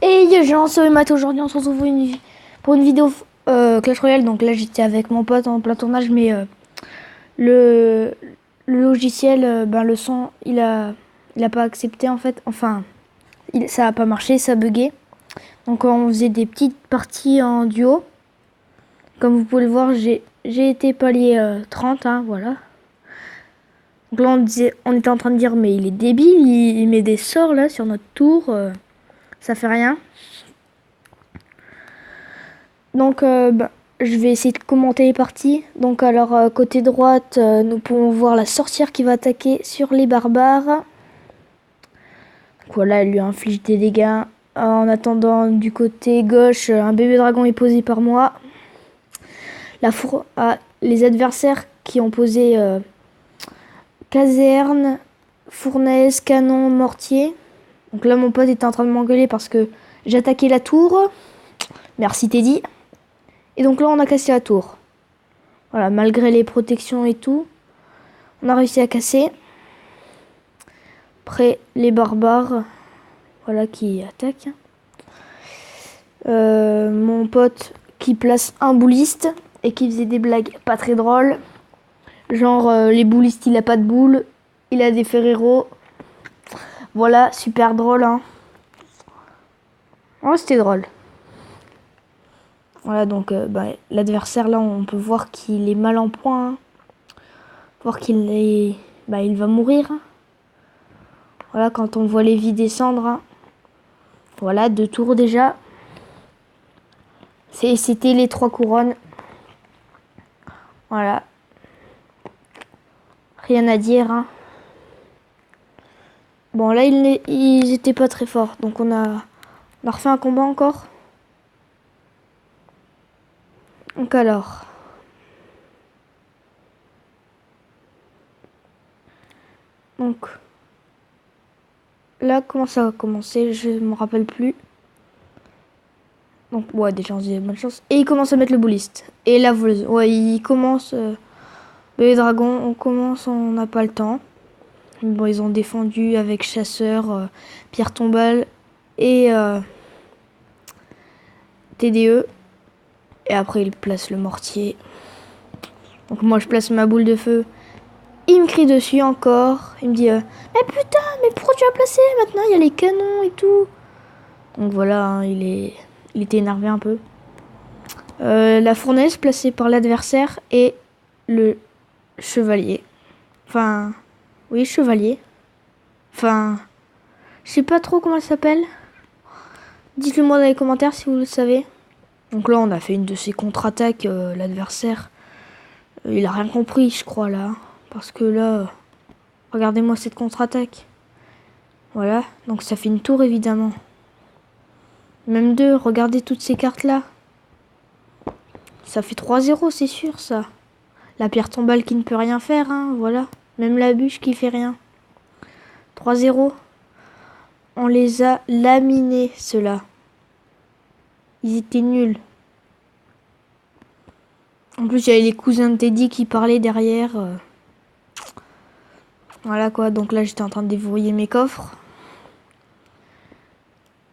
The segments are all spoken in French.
Et yo, j'ai lancé au mat aujourd'hui, on se retrouve pour une vidéo Clash Royale. Donc là j'étais avec mon pote en plein tournage, mais le, le logiciel, le son, il a pas accepté en fait. Enfin, ça a pas marché, ça a bugué. Donc on faisait des petites parties en duo. Comme vous pouvez le voir, j'ai été palier 30, hein, voilà. Donc là on était en train de dire mais il est débile, il met des sorts là sur notre tour, ça fait rien. Donc je vais essayer de commenter les parties. Donc alors côté droite, nous pouvons voir la sorcière qui va attaquer sur les barbares. Donc voilà, elle lui inflige des dégâts. En attendant, du côté gauche, un bébé dragon est posé par moi. Les adversaires qui ont posé caserne, fournaise, canon, mortier. Donc là mon pote était en train de m'engueuler parce que j'ai attaqué la tour. Merci Teddy. Et donc là on a cassé la tour. Voilà, malgré les protections et tout, on a réussi à casser. Après, les barbares, voilà, qui attaquent. Mon pote qui place un bouliste et qui faisait des blagues pas très drôles. Genre, les boulistes, il a pas de boule, il a des Ferrero. Voilà, super drôle, hein. Ouais, c'était drôle. Voilà, donc l'adversaire, là, on peut voir qu'il est mal en point. Hein. Voir qu'il est... il va mourir. Hein. Voilà, quand on voit les vies descendre. Hein. Voilà, 2 tours déjà. C'était les 3 couronnes. Voilà. Rien à dire. Hein. Bon, là, ils étaient pas très forts. Donc, on a refait un combat encore. Donc, alors. Donc. Là, comment ça va commencer? Je me rappelle plus. Donc, ouais, déjà, on se dit bonne chance. Et il commence à mettre le bouliste. Et la voleuse. Ouais, il commence... les dragons, on commence, on n'a pas le temps. Bon, ils ont défendu avec chasseur, pierre tombale et TDE. Et après, ils placent le mortier. Donc moi, je place ma boule de feu. Il me crie dessus encore. Il me dit mais putain, mais pourquoi tu as placé? Maintenant, il y a les canons et tout. Donc voilà, hein, il était énervé un peu. La fournaise placée par l'adversaire et le chevalier. Enfin, oui, chevalier. Enfin, je sais pas trop comment elle s'appelle. Dites-le moi dans les commentaires si vous le savez. Donc là, on a fait une de ces contre-attaques. L'adversaire, il a rien compris, je crois, là. Parce que là, regardez-moi cette contre-attaque. Voilà, donc ça fait une tour, évidemment. Même 2, regardez toutes ces cartes-là. Ça fait 3-0, c'est sûr, ça. La pierre tombale qui ne peut rien faire, hein, voilà. Même la bûche qui fait rien. 3-0. On les a laminés, ceux-là. Ils étaient nuls. En plus, il y avait les cousins de Teddy qui parlaient derrière. Voilà quoi, donc là j'étais en train de déverrouiller mes coffres.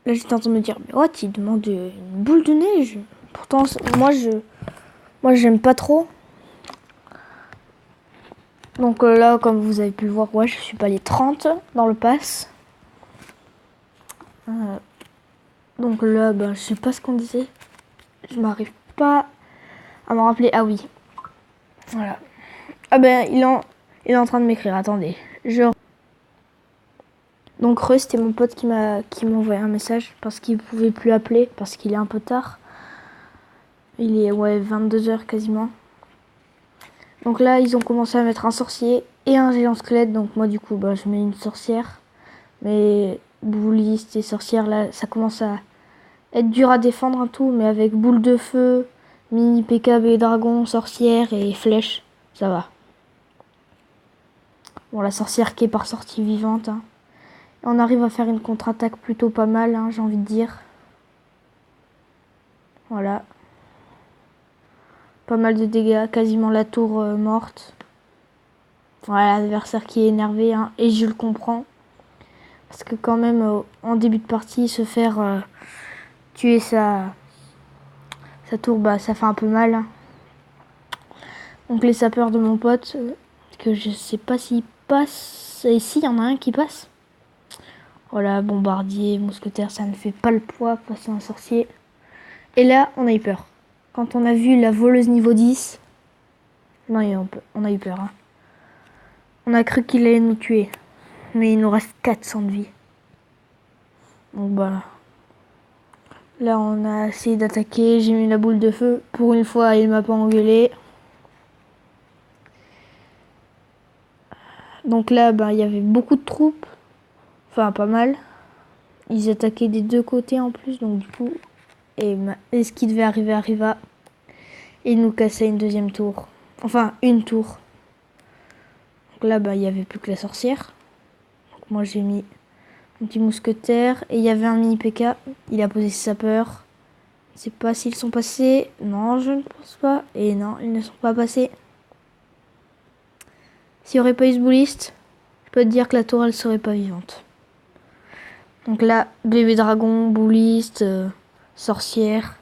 Là j'étais en train de me dire, mais what, il demande une boule de neige. Pourtant, moi j'aime pas trop. Donc là, comme vous avez pu le voir, ouais, je suis pas les 30 dans le pass. Donc là, je sais pas ce qu'on disait. Je m'arrive pas à me rappeler. Ah oui. Voilà. Ah il est en train de m'écrire. Attendez. Donc c'était mon pote qui m'a envoyé un message parce qu'il pouvait plus appeler parce qu'il est un peu tard. Il est 22h quasiment. Donc là ils ont commencé à mettre un sorcier et un géant squelette. Donc moi du coup je mets une sorcière. Mais bouliste et sorcière là ça commence à être dur à défendre un tout. Mais avec boule de feu, mini PKB dragon, sorcière et flèche, ça va. Bon la sorcière qui est par sortie vivante. Hein. On arrive à faire une contre-attaque plutôt pas mal, hein, j'ai envie de dire. Voilà. Pas mal de dégâts, quasiment la tour morte. Voilà, l'adversaire qui est énervé, hein, et je le comprends. Parce que quand même, en début de partie, se faire tuer sa tour, bah ça fait un peu mal. Donc les sapeurs de mon pote, que je sais pas s'ils passent. Et si, il y en a un qui passe. Voilà, bombardier, mousquetaire, ça ne fait pas le poids face à un sorcier. Et là, on a eu peur. Quand on a vu la voleuse niveau 10, non, on a eu peur. Hein. On a cru qu'il allait nous tuer. Mais il nous reste 400 de vie. Donc voilà. Là, on a essayé d'attaquer. J'ai mis la boule de feu. Pour une fois, il m'a pas engueulé. Donc là, ben, il y avait beaucoup de troupes. Enfin, pas mal. Ils attaquaient des deux côtés en plus. Donc du coup, et ce qui devait arriver arriva. Et ils nous cassaient une deuxième tour. Enfin, une tour. Donc là, ben, il n'y avait plus que la sorcière. Donc moi, j'ai mis un petit mousquetaire. Et il y avait un mini PK. Il a posé ses sapeurs. Je ne sais pas s'ils sont passés. Non, je ne pense pas. Et non, ils ne sont pas passés. S'il n'y aurait pas eu ce bouliste, je peux te dire que la tour, elle serait pas vivante. Donc là, bébé dragon, bouliste, sorcière.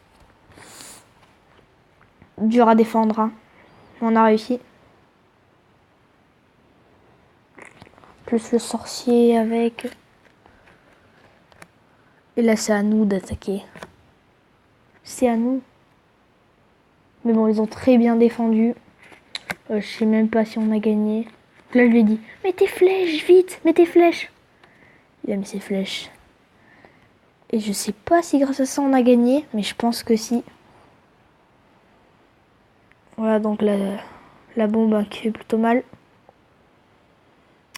Dur à défendre. Hein. On a réussi. Plus le sorcier avec. Et là, c'est à nous d'attaquer. C'est à nous. Mais bon, ils ont très bien défendu. Je sais même pas si on a gagné. Donc là, je lui ai dit, mets tes flèches, vite, mets tes flèches. Il a mis ses flèches. Et je sais pas si grâce à ça, on a gagné. Mais je pense que si. Voilà, donc la bombe hein, qui fait plutôt mal.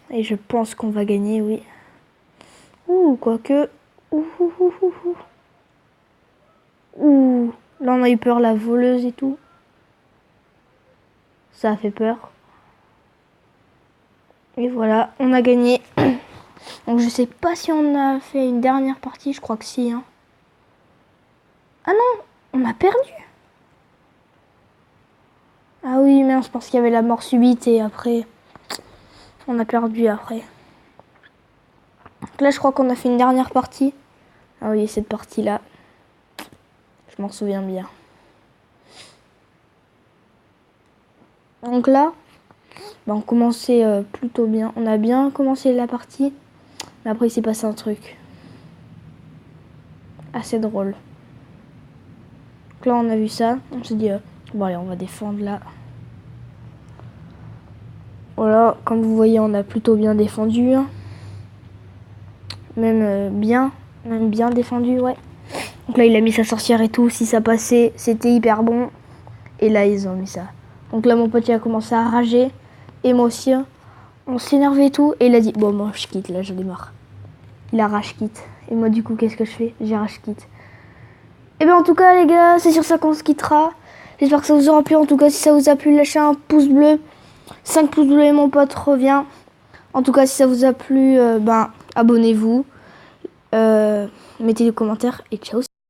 Et je pense qu'on va gagner, oui. Ouh, quoique. Ouh. Là, on a eu peur, la voleuse et tout. Ça a fait peur. Et voilà, on a gagné. Donc je sais pas si on a fait une dernière partie, je crois que si. Hein. Ah non, on a perdu. Ah oui, mince, parce qu'il y avait la mort subite et après, on a perdu après. Donc là, je crois qu'on a fait une dernière partie. Ah oui, cette partie-là, je m'en souviens bien. Donc là, bah, on commençait plutôt bien. On a bien commencé la partie. Mais après, il s'est passé un truc assez drôle. Donc là, on a vu ça. On s'est dit, bon allez, on va défendre là. Voilà, comme vous voyez, on a plutôt bien défendu. Hein. Même bien défendu, ouais. Donc là, il a mis sa sorcière et tout. Si ça passait, c'était hyper bon. Et là, ils ont mis ça. Donc là, mon pote, il a commencé à rager. Et moi aussi, hein. On s'énervait et tout. Et il a dit, bon, moi, je quitte, là, j'en ai marre. Il a rage quitte. Et moi, du coup, qu'est-ce que je fais? J'ai rage quitte. Et bien, en tout cas, les gars, c'est sur ça qu'on se quittera. J'espère que ça vous aura plu. En tout cas, si ça vous a plu, lâchez un pouce bleu. 5 pouces bleus et mon pote revient. En tout cas, si ça vous a plu, ben, abonnez-vous. Mettez des commentaires et ciao.